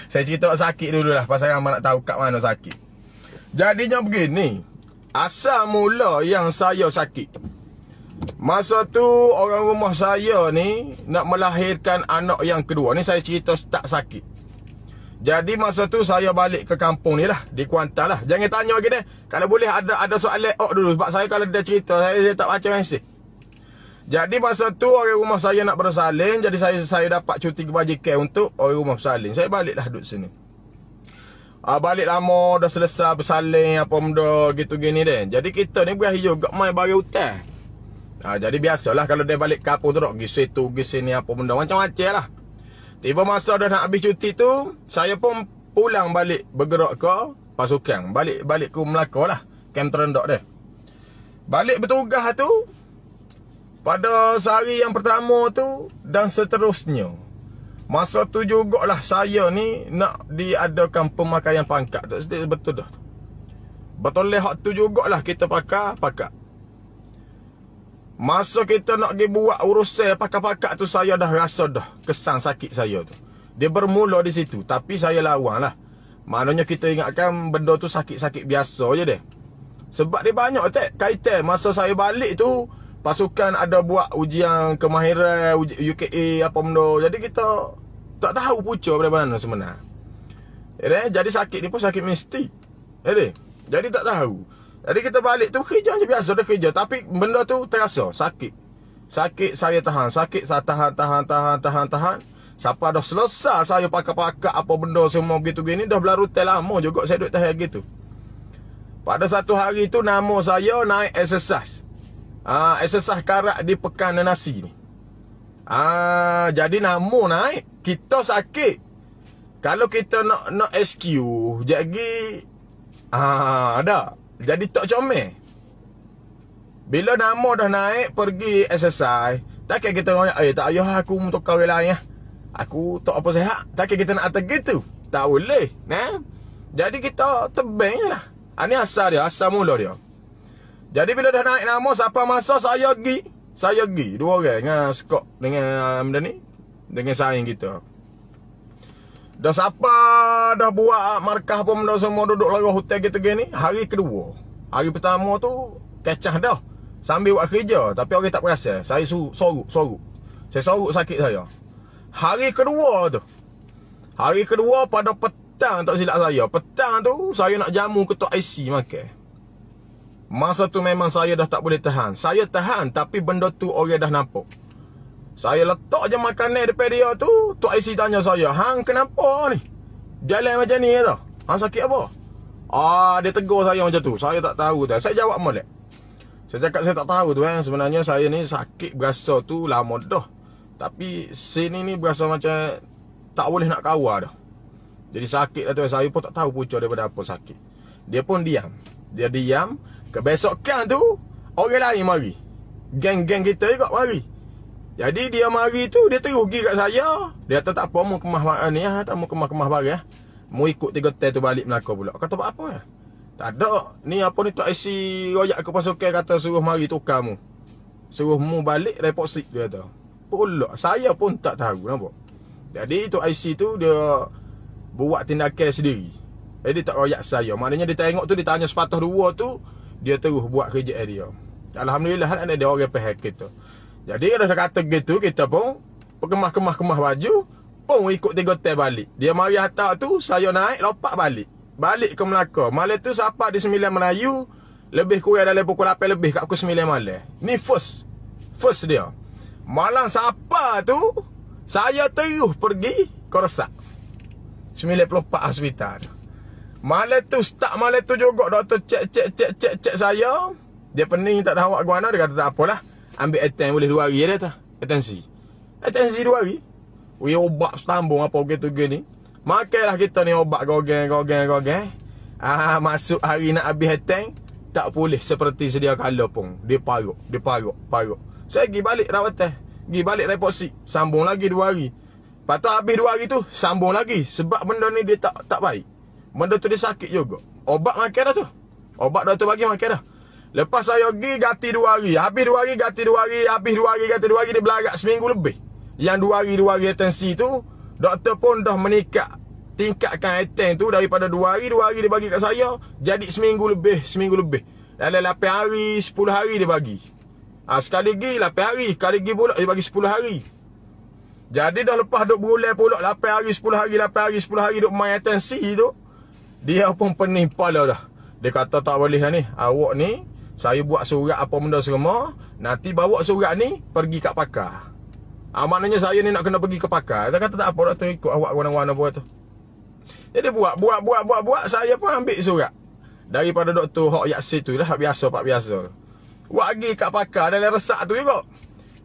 Saya cerita sakit dulu lah, pasal ramai nak tahu kat mana sakit. Jadinya begini, asal mula yang saya sakit, masa tu orang rumah saya ni nak melahirkan anak yang kedua. Ni saya cerita start sakit. Jadi masa tu saya balik ke kampung ni lah, di Kuantan lah. Jangan tanya lagi deh. Kalau boleh ada soalan dulu, sebab saya kalau dia cerita saya tak baca mesej. Jadi masa tu orang rumah saya nak bersalin, jadi saya dapat cuti kebajikan untuk orang rumah bersalin. Saya baliklah duduk sini. Balik lama dah selesai bersalin apa benda gitu gini deh. Jadi kita ni berakhir juga main bagi hutan. Jadi biasalah kalau dia balik kampung tu, pergi situ, pergi sini apa benda macam-macam lah. Tiba masa dah nak habis cuti tu, saya pun pulang balik bergerak ke pasukan. Balik ke Melaka lah, kamp terendak dia. Balik bertugas tu, pada sehari yang pertama tu dan seterusnya. Masa tu jugalah saya ni nak diadakan pemakaian pangkat. Tak sedih betul dah. Betul lah hak tu jugalah kita pakai. Masa kita nak pergi buat urusan pakak-pakak tu, saya dah rasa dah kesan sakit saya tu. Dia bermula di situ, tapi saya lawan lah. Maknanya kita ingatkan benda tu sakit-sakit biasa je deh. Sebab dia banyak kaitan. Masa saya balik tu, pasukan ada buat ujian kemahiran, UKA apa benda. Jadi kita tak tahu pucuk daripada mana sebenarnya. Jadi sakit ni pun sakit mistik. Jadi tak tahu. Jadi kita balik tu kerja je biasa, dah kerja. Tapi benda tu terasa sakit. Sakit saya tahan. Sakit saya tahan. Sampai dah selesai saya pakak-pakak apa benda semua begitu gini. Dah berlarutan lama juga saya duduk tahan gitu. Pada satu hari tu nama saya naik exercise. Exercise karak di Pekan Nasi ni. Jadi nama naik. Kita sakit. Kalau kita nak SQ, jadi ada. Jadi tak comel. Bila nama dah naik pergi exercise, takkan kita nak tak payah aku tukar orang lain. Aku tak apa sihat. Takkan kita nak atas gitu. Tak boleh, nah. Jadi kita tebing lah. Ini asal dia, asal mula dia. Jadi bila dah naik nama, siapa masa saya pergi dua orang dengan skop dengan benda ni, dengan saing kita. Dah siapa dah buat markah pun dah semua duduk larang hotel gitu gini. Hari kedua. Hari pertama tu kecah dah. Sambil buat kerja. Tapi orang tak perasan. Saya soruk. Saya soruk sakit saya. Hari kedua tu. Hari kedua pada petang tak silap saya. Petang tu saya nak jamu ketua IC makan. Masa tu memang saya dah tak boleh tahan. Saya tahan tapi benda tu orang dah nampak. Saya letak je makanan depan dia tu. Tok IC tanya saya, "Hang kenapa ni? Jalan macam ni tau. Hang sakit apa?" Dia tegur saya macam tu. Saya tak tahu dah. Saya jawab molek. Saya cakap saya tak tahu tu sebenarnya saya ni sakit berasa tu lama dah. Tapi sini ni berasa macam tak boleh nak kawal dah. Jadi sakit dah tu. Saya pun tak tahu pucuk daripada apa sakit. Dia pun diam. Dia diam. Kebesokan tu orang lain mari. Geng-geng kita juga mari. Jadi dia mari tu, dia terus pergi kat saya. Dia kata tak apa, mau kemah ni tak mau kemah-kemah barang mau ikut 3 hotel tu balik Melaka pula. Kata buat apa Tak ada. Ni apa ni Tok IC royak ke pasukan kata suruh mari tukar mu. Suruh mu balik report sick dia kata. Pula saya pun tak tahu nampak. Jadi Tok IC tu dia buat tindakan sendiri. Jadi tak royak saya. Maknanya dia tengok tu, dia tanya sepatah dua tu, dia terus buat kerja dia. Alhamdulillah ada orang pihak kita. Jadi dah kata gitu, kita pun kemah-kemah baju, pun ikut 3 hotel balik. Dia mari hantar tu, saya naik, lopak balik. Balik ke Melaka. Malam tu sampai di 9 Melayu, lebih kurang dalam pukul 8 lebih kat pukul 9 malam. Ni first dia. Malam sampai tu, saya terus pergi Koresak. 94 hospital. Malam tu, start malam tu juga, doktor cek saya. Dia pening tak tahu awak ke mana, dia kata tak apalah. Ambil aten boleh 2 hari dia tak? Atensi 2 hari. Obat setambung apa gitu gini. Makanlah kita ni obat gogen. Masuk hari nak habis aten, tak boleh seperti sedia kala pun. Dia paruk. Saya pergi balik rawatan. Pergi balik report sick. Sambung lagi 2 hari. Lepas tu habis 2 hari tu, sambung lagi. Sebab benda ni dia tak baik. Benda tu dia sakit juga. Obat makan dah tu. Obat dah tu bagi makan dah. Lepas saya pergi ganti 2 hari. Habis 2 hari ganti 2 hari. Habis 2 hari ganti 2 hari. Dia berlarak seminggu lebih. Yang 2 hari atensi tu, doktor pun dah menikat tingkatkan attend tu daripada 2 hari dia bagi kat saya, jadi seminggu lebih. Dalam 8 hari, 10 hari dia bagi. Sekali lagi 8 hari, sekali lagi pula dia bagi 10 hari. Jadi dah lepas duk berulang pula 8 hari, 10 hari, 8 hari, 10 hari duk main atensi tu, dia pun pening kepala dah. Dia kata tak boleh lah ni. Awak ni, saya buat surat apa benda semua, nanti bawa surat ni pergi kat pakar. Maknanya saya ni nak kena pergi ke pakar. Dia kata tak apa, doktor ikut awak warna-warna buat tu. Jadi buat. Saya pun ambil surat daripada Dr. Hok Yasin tu lah, hak biasa, pak biasa. Buat pergi kat pakar dalam resak tu juga.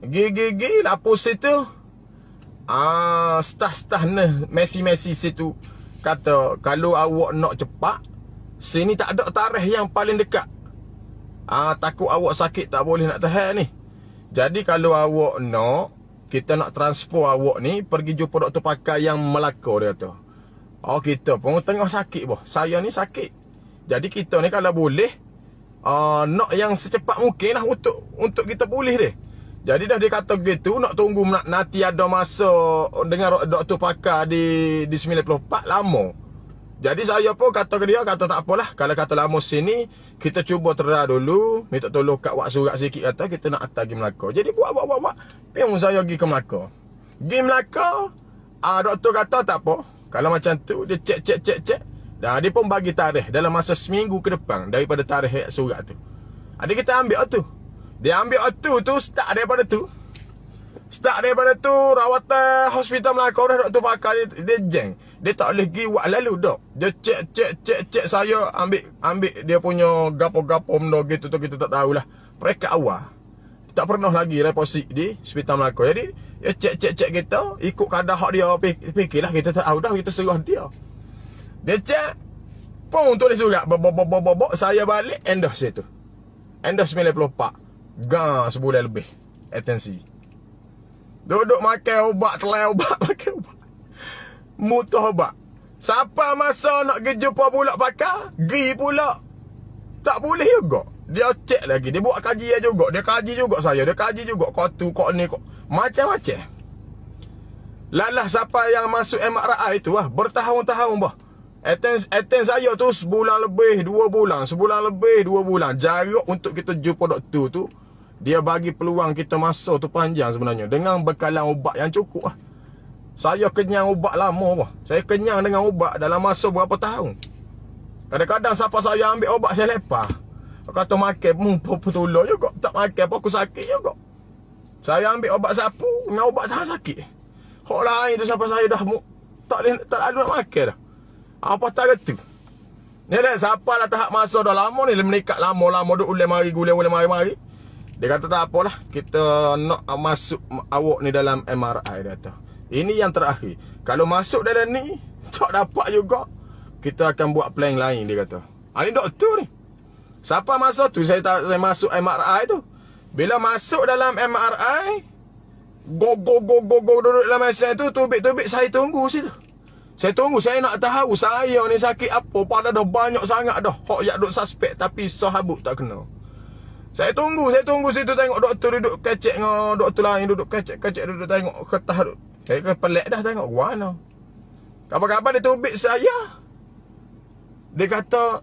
Gigi lapor situ. Staf-staf ni Messi situ kata kalau awak nak cepat, sini tak ada tarikh yang paling dekat. Takut awak sakit tak boleh nak tahan ni. Jadi kalau awak nak, kita nak transfer awak ni pergi jumpa doktor pakar yang Melaka, dia kata. Kita pun tengah sakit boh. Saya ni sakit. Jadi kita ni kalau boleh nak yang secepat mungkin lah untuk kita pulih dia. Jadi dah dia kata gitu, nak tunggu nanti ada masa dengan doktor pakar di 94 lama. Jadi saya pun kata ke dia, kata tak apalah, kalau kata lama sini, kita cuba terah dulu, minta tolong kat wak surat sikit, kata kita nak hantar pergi Melaka. Jadi buat. Piung saya pergi ke Melaka. Pergi Melaka, doktor kata tak apa. Kalau macam tu, dia cek. Dan dia pun bagi tarikh dalam masa seminggu ke depan daripada tarikh surat tu. Jadi kita ambil tu. Dia ambil tu start daripada tu. Rawatan hospital Melaka dah doktor pakar dia jeng. Dia tak boleh pergi buat lalu dah. Dia cek saya ambil dia punya gapo-gapo benda gitu tu kita tak tahulah. Perekat awal. Tak pernah lagi reposit di hospital Melaka. Jadi dia cek kita, ikut kadar hak dia fikirlah, kita tak tahu dah, kita serah dia. Dia cek pun tulis surat saya balik endorse situ. Endorse 94. Sebulan lebih atensi. Duduk makan ubat, makan ubat. Mutuh ubat. Siapa masa nak pergi jumpa pula pakar, pergi pula. Tak boleh juga. Dia cek lagi, dia buat kajian juga. Dia kaji juga saya, dia kaji juga kok tu, kok ni, kok macam-macam. Lalah siapa yang masuk MRI tu bertahun-tahun bah. Attend saya tu sebulan lebih 2 bulan, jarak untuk kita jumpa doktor tu, dia bagi peluang kita masa tu panjang sebenarnya, dengan bekalan ubat yang cukup lah. Saya kenyang ubat lama bah. Saya kenyang dengan ubat dalam masa berapa tahun. Kadang-kadang siapa saya ambil ubat saya lepas. Kata makan pun petulur juga, tak makan apa aku sakit juga. Saya ambil ubat sapu dengan ubat tahan sakit. Hak lain tu siapa saya dah tak ada nak makan dah. Apa tak gitu. Ni dah siapa lah tahap masa dah lama ni, menikah lama duk ulai mari. Dia kata tak apalah, kita nak masuk awak ni dalam MRI, dia kata. Ini yang terakhir. Kalau masuk dalam ni tak dapat juga, kita akan buat plan lain, dia kata. Ini doktor ni. Siapa masa tu saya masuk MRI tu. Bila masuk dalam MRI, go duduk dalam mesin tu, tubik-tubik saya tunggu situ. Saya nak tahu saya ni sakit apa, pada dah banyak sangat dah hok yak duk suspek tapi sahabut tak kena. Saya tunggu situ, tengok doktor duduk kecek dengan doktor lain, duduk kecek duduk tengok ketah duduk. Saya pelik dah tengok mana. Kapan-kapan dia tubik saya. Dia kata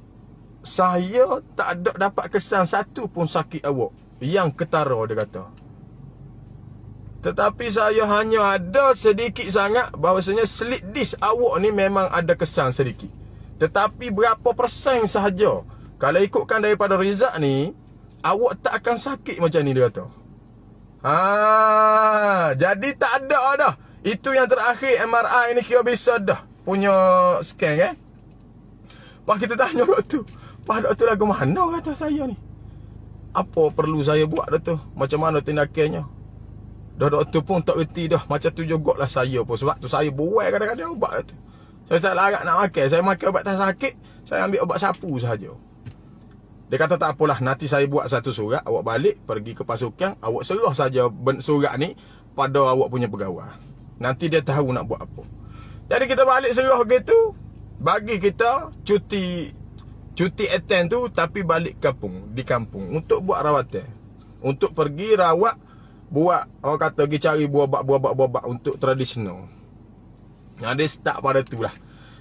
saya tak ada dapat kesan satu pun sakit awak yang ketara, dia kata. Tetapi saya hanya ada sedikit sangat bahawasanya slip disc awak ni memang ada kesan sedikit. Tetapi berapa persen sahaja. Kalau ikutkan daripada result ni, awak tak akan sakit macam ni, dia kata. Jadi tak ada dah. Itu yang terakhir MRI ni kira bisa dah punya scan Pak kita tanya doktor. Pak doktor lagu mana kata saya ni? Apa perlu saya buat doktor? Macam mana tindakannya? Dah doktor pun tak reti dah. Macam tu jugalah saya pun. Sebab tu saya buat kadang-kadang ubat tu. Saya tak larat nak makan. Saya makan ubat tak sakit, saya ambil ubat sapu sahaja. Dia kata tak apalah, nanti saya buat satu surat, awak balik pergi ke pasukan, awak serah saja surat ni pada awak punya pegawai. Nanti dia tahu nak buat apa. Jadi kita balik serah gitu, bagi kita cuti attend tu, tapi balik di kampung untuk buat rawatan. Untuk pergi rawat, buat orang kata pergi cari buah bak untuk tradisional. Dia start pada tu lah.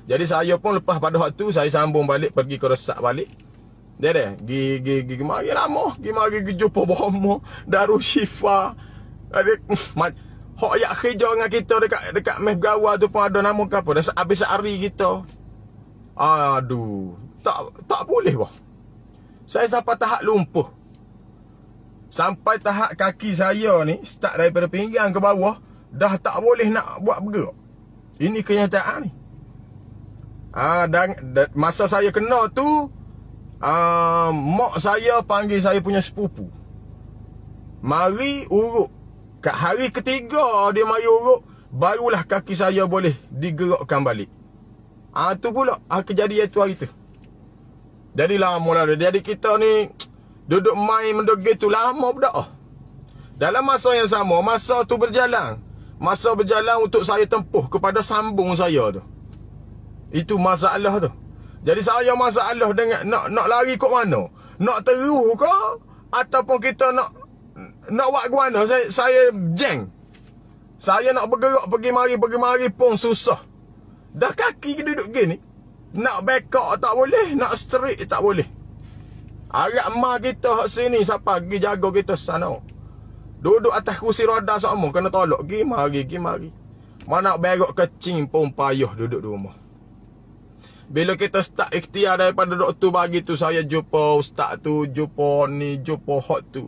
Jadi saya pun lepas pada waktu saya sambung balik pergi ke Resak balik. Dia gi mari lama, gi mari gi jumpa bomo Darushifa. Ada hok yak kerja dengan kita dekat meh gawa tu pun ada nama ke apa. Dah habis sehari kita. Aduh, tak boleh bah. Saya sampai tahap lumpuh. Sampai tahap kaki saya ni start daripada pinggang ke bawah dah tak boleh nak buat bergerak. Ini kenyataan ni. Dan masa saya kena tu mak saya panggil saya punya sepupu. Mari urut. Kat hari ketiga dia mari urut, barulah kaki saya boleh digerakkan balik. Tu pula kejadian tu hari tu. Jadi lama lah. Jadi kita ni duduk main mendogel tu lama dah. Dalam masa yang sama, masa tu berjalan. Masa berjalan untuk saya tempuh kepada sambung saya tu. Itu masalah tu. Jadi saya masalah dengan nak lari kat mana? Nak teruh ke ataupun kita nak buat ke mana? Saya jeng. Saya nak bergerak pergi mari pun susah. Dah kaki duduk gini. Nak backup tak boleh, nak straight tak boleh. Agak mak kita hak sini siapa pergi jaga kita sana. Duduk atas kursi roda sama kena tolak gi mari. Mana berok kecing pun payah duduk di rumah. Bila kita start ikhtiar daripada doktor bagi tu, saya jumpa ustaz tu, jumpa ni, jumpa hot tu.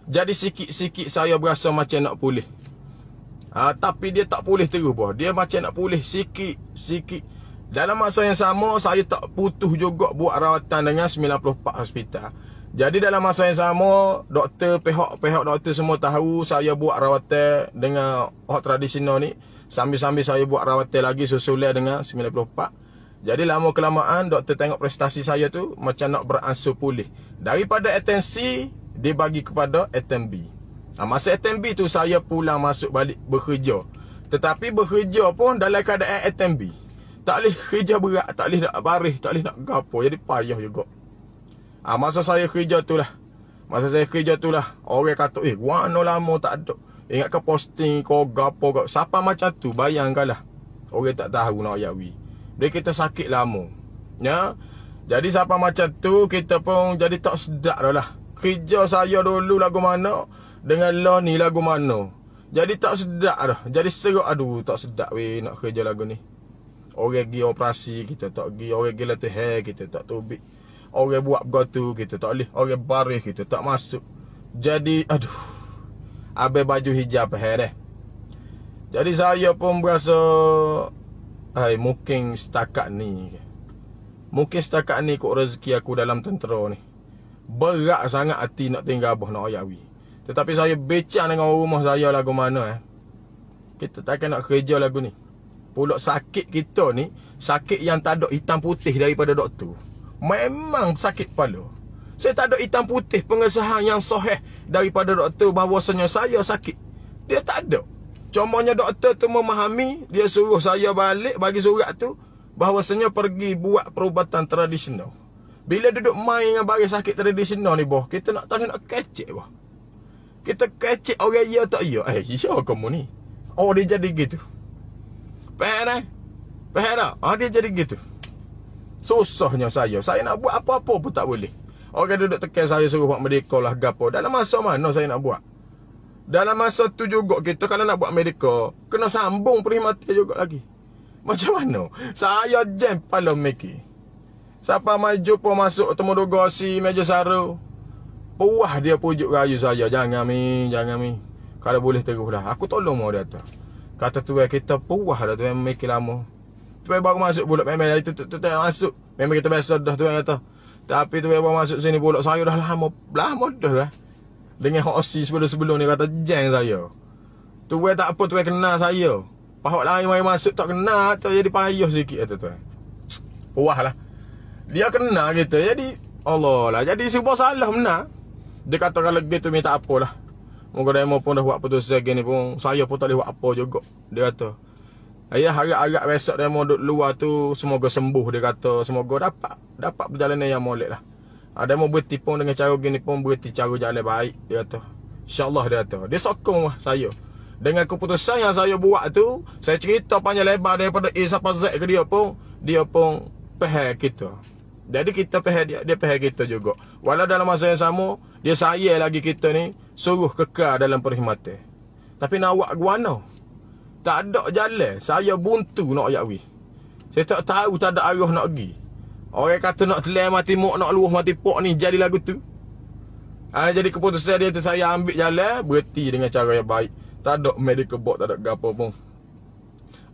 Jadi sikit-sikit saya berasa macam nak pulih. Tapi dia tak pulih terus bah. Dia macam nak pulih sikit-sikit. Dalam masa yang sama, saya tak putus juga buat rawatan dengan 94 hospital. Jadi dalam masa yang sama, doktor, pihak doktor semua tahu saya buat rawatan dengan hot tradisional ni. Sambil-sambil saya buat rawatan lagi susulan dengan 94. Jadi lama kelamaan doktor tengok prestasi saya tu macam nak beransur pulih. Daripada atensi dia bagi kepada ATMB. Masa ATMB tu saya pulang masuk balik bekerja. Tetapi bekerja pun dalam keadaan ATMB. Tak boleh kerja berat, tak boleh nak baris, tak boleh nak gapo. Jadi payah juga. Masa saya kerja tu lah. Orang kata, guano lama tak ada. Ingat ke posting kau gapo kau. Siapa macam tu bayangkanlah. Orang tak tahu nak yawi. Dia kita sakit lama. Ya. Jadi siapa macam tu kita pun jadi tak sedap dah lah. Kerja saya dulu lagu mana dengan lo ni lagu mana. Jadi tak sedap dah. Jadi seruk aduh tak sedap weh nak kerja lagu ni. Orang pergi operasi kita tak pergi. Orang pergi latih hair kita tak tubik. Orang buat begitu kita tak boleh. Orang baris kita tak masuk. Jadi aduh. Habis baju hijab hair dah. Jadi saya pun berasa mungkin setakat ni kot rezeki aku dalam tentera ni. Berat sangat hati nak tinggal abah nak ayawi. Tetapi saya bincang dengan rumah saya lagu mana kita takkan nak kerja lagu ni. Pulak sakit kita ni, sakit yang tak ada hitam putih daripada doktor. Memang sakit kepala. Saya tak ada hitam putih pengesahan yang sahih daripada doktor bahawasanya saya sakit. Dia tak ada. Cumanya doktor tu memahami, dia suruh saya balik bagi surat tu bahawasanya pergi buat perubatan tradisional. Bila duduk main dengan baris sakit tradisional ni boh, kita nak tahu nak kecek boh. Kita kecek orang ya tak ya. Ya kamu ni. Oh dia jadi gitu. Faham tak? Dia jadi gitu. Susahnya saya nak buat apa-apa pun tak boleh. Orang duduk tekan saya suruh buat medical lah gapo. Dalam masa mana saya nak buat? Dalam masa tu juga kita kalau nak buat medical kena sambung perkhidmatan juga lagi. Macam mana? Saya jam pala meki. Siapa mai jumpa masuk temu negosiasi meja sara. Puah dia pujuk rayu saya, jangan mi. Kalau boleh terus dah. Aku tolong mau dia tu. Kata tu kita puah dah tu meki lama. Tu baru masuk bulat memang itu tu masuk. Memang kita biasa dah tu kata. Tapi tu baru masuk sini bulat saya dah lama dah lah. Dengan hosi sebelum ni kata jeng saya. Tu tak apa tu kenal saya. Pahak lain mai masuk tak kenal tu jadi payah sikit kata tu. Puah lah. Dia kenal kita. Jadi Allah lah. Jadi sebab salah benar. Dia kata kalau gitu minta apalah. Moga demo pun dah buat putusan gini pun saya pun tak boleh buat apa juga. Dia kata. Ayah harap-harap besok demo duduk luar tu semoga sembuh dia kata. Semoga dapat perjalanan yang molek lah. Demo berhenti pun dengan cara gini pun berhenti cara jalan baik dia kata. InsyaAllah dia kata. Dia sokong lah saya. Dengan keputusan yang saya buat tu, saya cerita panjang lebar daripada A sampai Z ke dia pun, dia pun pehel kita. Jadi kita pehel dia pehel kita juga. Walau dalam masa yang sama, dia sayang lagi kita ni, suruh kekal dalam perkhidmatan. Tapi nak buat guana. Tak ada jalan. Saya buntu nak ayak wi. Saya tak tahu, tak ada arah nak pergi. Orang kata nak telan mati mok, nak luah mati pok ni, jadi lagu tu. Jadi keputusan dia tu, saya ambil jalan, berhenti dengan cara yang baik. Tak ada medical board, tak ada gapo pun.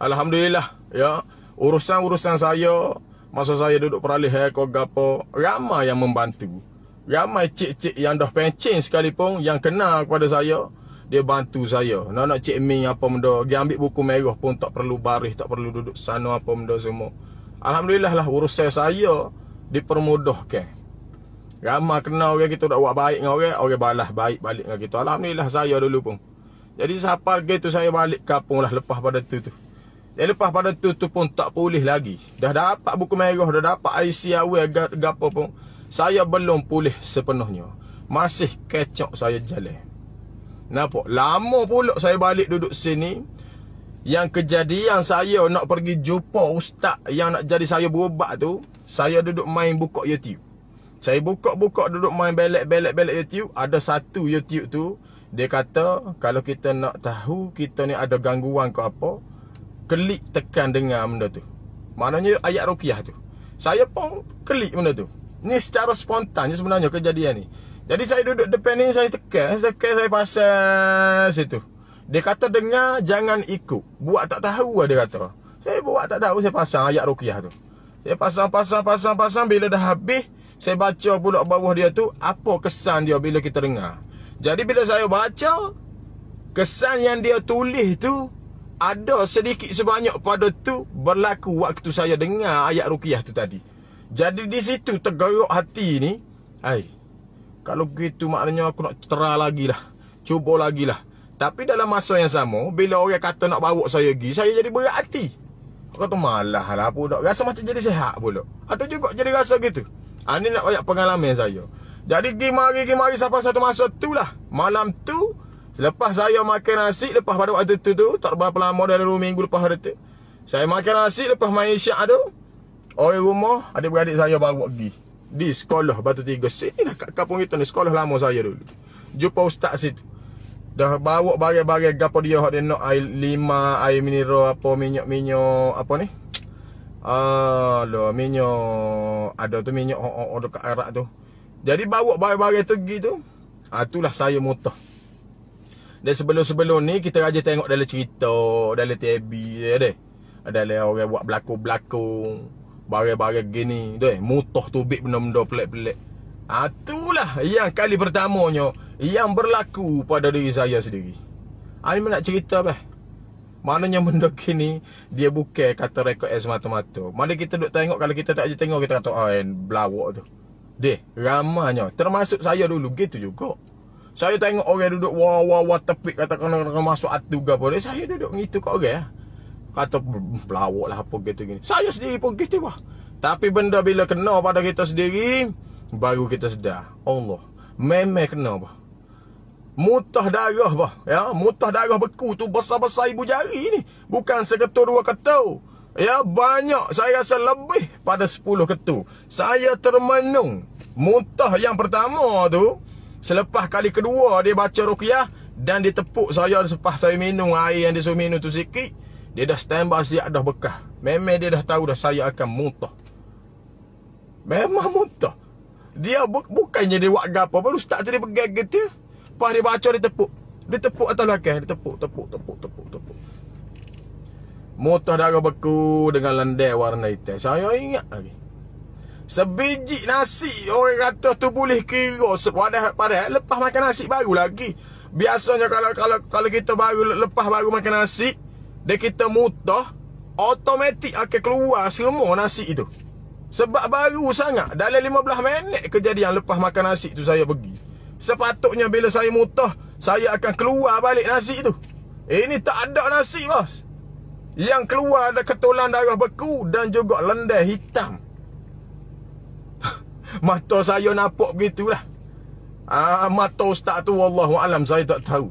Alhamdulillah, ya. Urusan-urusan saya, masa saya duduk peralih kau gapo, ramai yang membantu. Ramai cik-cik yang dah pencen sekalipun, yang kenal kepada saya, dia bantu saya. Nak cik Ming apa benda, dia ambil buku merah pun tak perlu baris, tak perlu duduk sana apa benda semua. Alhamdulillah lah, urusan saya dipermudahkan. Ramai kenal orang kita, dah buat baik dengan orang balas baik balik dengan kita. Alhamdulillah saya dulu pun. Jadi siapa gitu saya balik kampung lah lepas pada tu. Lepas pada tu pun tak pulih lagi. Dah dapat buku merah, dah dapat IC awal gapo pun. Saya belum pulih sepenuhnya. Masih kecok saya jalan. Nampak? Lama pula saya balik duduk sini. Yang kejadian saya nak pergi jumpa ustaz yang nak jadi saya berubat tu, saya duduk main buka YouTube. Saya buka-buka duduk main belek YouTube. Ada satu YouTube tu, dia kata kalau kita nak tahu kita ni ada gangguan ke apa, klik tekan dengar benda tu. Maknanya ayat ruqyah tu. Saya pun klik benda tu. Ni secara spontan je sebenarnya kejadian ni. Jadi saya duduk depan ni, saya tekan saya pasal situ. Dia kata dengar, jangan ikut. Buat tak tahu dia kata. Saya buat tak tahu, saya pasang ayat ruqyah tu. Saya pasang bila dah habis, saya baca pula bawah dia tu apa kesan dia bila kita dengar. Jadi bila saya baca, kesan yang dia tulis tu ada sedikit sebanyak pada tu berlaku waktu saya dengar ayat ruqyah tu tadi. Jadi di situ tergerak hati ni. Kalau gitu maknanya aku nak tera lagi lah, cuba lagi lah. Tapi dalam masa yang sama, bila orang kata nak bawa saya pergi, saya jadi berat hati. Aku kata malah lah budak, rasa macam jadi sehat pula. Ada juga jadi rasa gitu. Ini nak banyak pengalaman saya. Jadi pergi mari sampai satu masa tu lah. Malam tu, lepas saya makan nasi, lepas pada waktu tu tak berapa lama, dalam 2 minggu lepas hari tu, saya makan nasi, lepas main isyak tu, orang rumah, adik-beradik saya bawa pergi di sekolah Batu Tiga. Sini lah kat kampung kita ni, sekolah lama saya dulu. Jumpa ustaz situ. Dah bawa barang-barang gapo dia hak dia nak, air 5, air mineral apa, minyak apa ni? Minyak ada tu, minyak dekat Arak tu. Jadi bawa barang-barang tu gitu. Itulah saya mutah. Dan sebelum ni kita aja tengok dalam cerita, dalam TV deh. Ada orang buat berlakon, barang-barang gini, deh. Mutah tubik benda-benda pelik-pelik. Itulah yang kali pertamanya yang berlaku pada diri saya sendiri. Ini nak cerita bah. Maknanya benda gini dia bukan kata rekod semata-mata. Mana kita duk tengok, kalau kita tak je tengok kita kata belawak tu. Deh, ramanya termasuk saya dulu gitu juga. Saya tengok orang duduk wah tepik katakan masuk atu ke apa. Saya duduk gitu kat orang. Kata pelawak lah apa gitu gini. Saya sendiri pun gitu bah. Tapi benda bila kena pada kita sendiri, baru kita sedar. Allah, memang kena bah. Mutah darah bah, ya, mutah darah beku tu besar-besar ibu jari ni. Bukan seketul 2 ketul. Ya, banyak, saya rasa lebih pada 10 ketul. Saya termenung. Mutah yang pertama tu, selepas kali kedua dia baca ruqyah dan dia tepuk saya selepas saya minum air yang dia suruh minum tu sikit, dia dah standby siap dah bekah. Memang dia dah tahu dah saya akan muntah. Memang muntah. Dia bukannya dia buat gapo, baru ustaz tu dia pegang gitu. Lepas dia baca dia tepuk. Dia tepuk atas belakang, dia tepuk. Muntah darah beku dengan landai warna hitam. Saya ingat lagi. Sebiji nasi orang kata tu boleh kira padahal lepas makan nasi baru lagi. Biasanya kalau kita lepas baru makan nasi, dia kita mutah, automatik akan keluar semua nasi itu. Sebab baru sangat, dalam 15 minit kejadian lepas makan nasi tu saya pergi. Sepatutnya bila saya mutah, saya akan keluar balik nasi tu. Ini tak ada nasi bos. Yang keluar ada ketulan darah beku dan juga landai hitam. Mata saya nampak begitulah. Mata ustaz tu wallahualam saya tak tahu.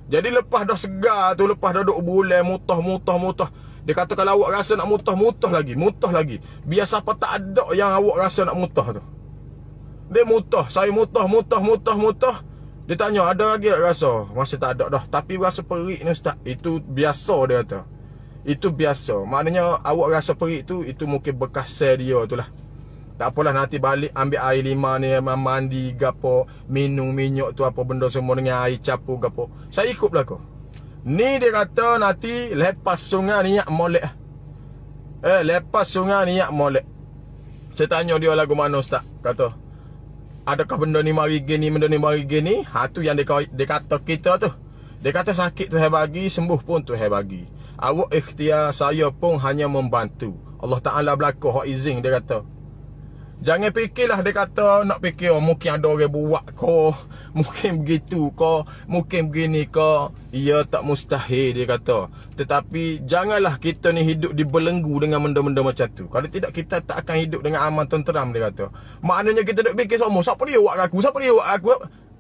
Jadi lepas dah segar tu, lepas dah duduk bulan mutah. Dia kata kalau awak rasa nak mutah, mutah lagi. Biar siapa tak ada yang awak rasa nak mutah tu. Dia mutah, saya mutah. Dia tanya, ada lagi tak rasa? Masih tak ada dah. Tapi rasa perik ni ustaz, itu biasa dia kata. Itu biasa. Maknanya awak rasa perik tu, itu mungkin bekas sel dia tu lah. Tak apalah, nanti balik ambil air lima ni, mandi gapo, minum minyak tu apa benda semua dengan air capur gapo. Saya ikut belakang. Ni dia kata nanti lepas sungai niat molek. Lepas sungai niat molek. Saya tanya dia lagu mana ustaz? Kata, adakah benda ni mari gini, benda ni mari gini? Ha tu yang dia kata kita tu. Dia kata sakit tu hai bagi, sembuh pun tu hai bagi. Awak ikhtiar, saya pun hanya membantu. Allah Ta'ala berlaku hak izin, dia kata. Jangan fikirlah, dia kata nak fikir mungkin ada orang buat ko, mungkin begitu ko, mungkin begini ko. Ya tak mustahil, dia kata. Tetapi janganlah kita ni hidup dibelenggu dengan benda-benda macam tu. Kalau tidak kita tak akan hidup dengan aman tenteram, dia kata. Maknanya kita duk fikir semua, siapa dia buat aku?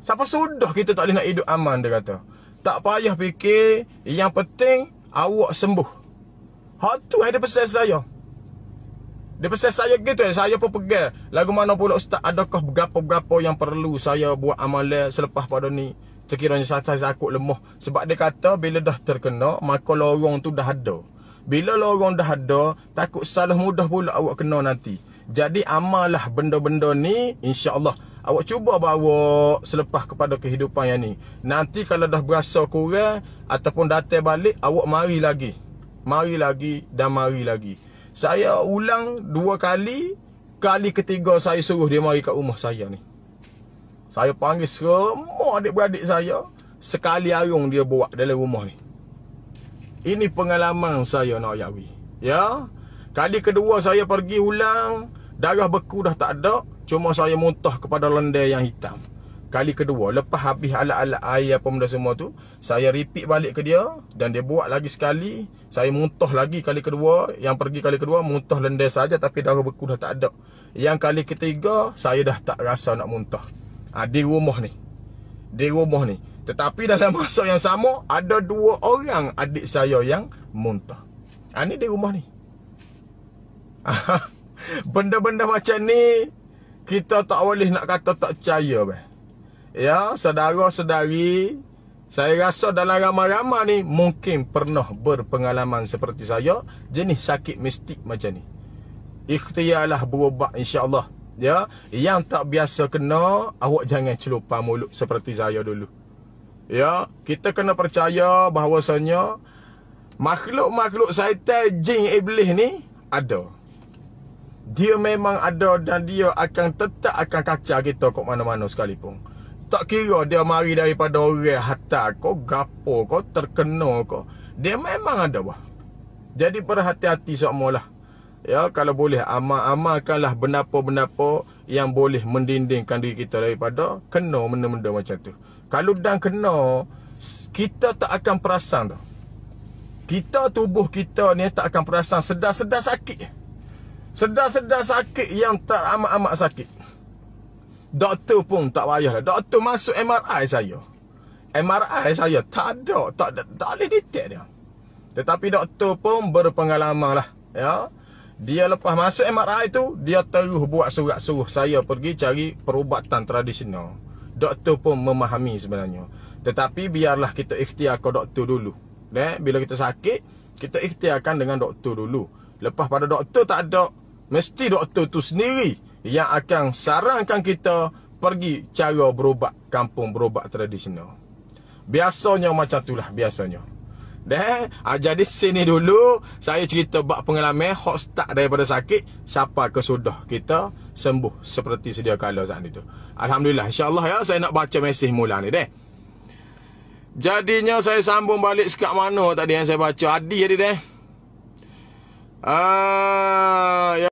Siapa sudah kita tak boleh nak hidup aman, dia kata. Tak payah fikir, yang penting awak sembuh. Hak tu ada pesan saya. Dia pesan saya gitu, saya pun pegang. Lagu mana pula ustaz, adakah berapa-berapa yang perlu saya buat amalan selepas pada ni? Sekiranya saya takut lemah. Sebab dia kata bila dah terkena, maka lorong tu dah ada. Bila lorong dah ada, takut salah mudah pula awak kena nanti. Jadi amallah benda-benda ni, insya-Allah awak cuba bawa selepas kepada kehidupan yang ni. Nanti kalau dah berasa kurang ataupun datang balik, awak mari lagi. Mari lagi dan mari lagi. Saya ulang 2 kali. Kali ketiga saya suruh dia mari kat rumah saya ni. Saya panggil semua adik-beradik saya. Sekali arung dia buat dalam rumah ni. Ini pengalaman saya nak yawi. Ya. Kali kedua saya pergi ulang. Darah beku dah tak ada. Cuma saya muntah kepada lendir yang hitam. Kali kedua, lepas habis alat-alat air apa benda semua tu, saya repeat balik ke dia. Dan dia buat lagi sekali. Saya muntah lagi kali kedua. Yang pergi kali kedua, muntah lendir saja, tapi darah beku dah tak ada. Yang kali ketiga, saya dah tak rasa nak muntah. Di rumah ni. Di rumah ni. Tetapi dalam masa yang sama, ada 2 orang adik saya yang muntah. Ni di rumah ni. Benda-benda macam ni, kita tak boleh nak kata tak percaya. Ya, saudara-saudari, saya rasa dalam ramai-ramai ni mungkin pernah berpengalaman seperti saya, jenis sakit mistik macam ni. Ikhtiarlah berubat insya-Allah. Ya, yang tak biasa kena, awak jangan celupar mulut seperti saya dulu. Ya, kita kena percaya bahawasanya makhluk-makhluk syaitan, jin, iblis ni ada. Dia memang ada dan dia akan tetap akan kacau kita kat mana-mana sekalipun. Tak kira dia mari daripada orang hatta kau gapo kau terkena kau. Dia memang ada bah. Jadi berhati-hati semualah. Ya, kalau boleh amalkanlah benda-benda yang boleh mendindingkan diri kita daripada kena benda-benda macam tu. Kalau dah kena, kita tak akan perasan dah. Kita, tubuh kita ni tak akan perasan sedar-sedar sakit. Sedar-sedar sakit yang tak amat-amat sakit. Doktor pun tak payah lah. Doktor masuk MRI saya. MRI saya tak ada. Tak boleh detect dia. Tetapi doktor pun berpengalaman lah. Ya. Dia lepas masuk MRI tu, dia terus buat surat suruh saya pergi cari perubatan tradisional. Doktor pun memahami sebenarnya. Tetapi biarlah kita ikhtiar ke doktor dulu. Bila kita sakit, kita ikhtiarkan dengan doktor dulu. Lepas pada doktor tak ada, mesti doktor tu sendiri yang akan sarankan kita pergi cara berubat kampung, berubat tradisional. Biasanya macam itulah, biasanya. Jadi sini dulu saya cerita bab pengalaman hot start daripada sakit sampai ke sudah kita sembuh seperti sedia kala saat itu. Alhamdulillah, insya-Allah ya, saya nak baca mesej mula ni deh. Jadinya saya sambung balik sekat mana tadi yang saya baca. Adi tadi deh. Ya.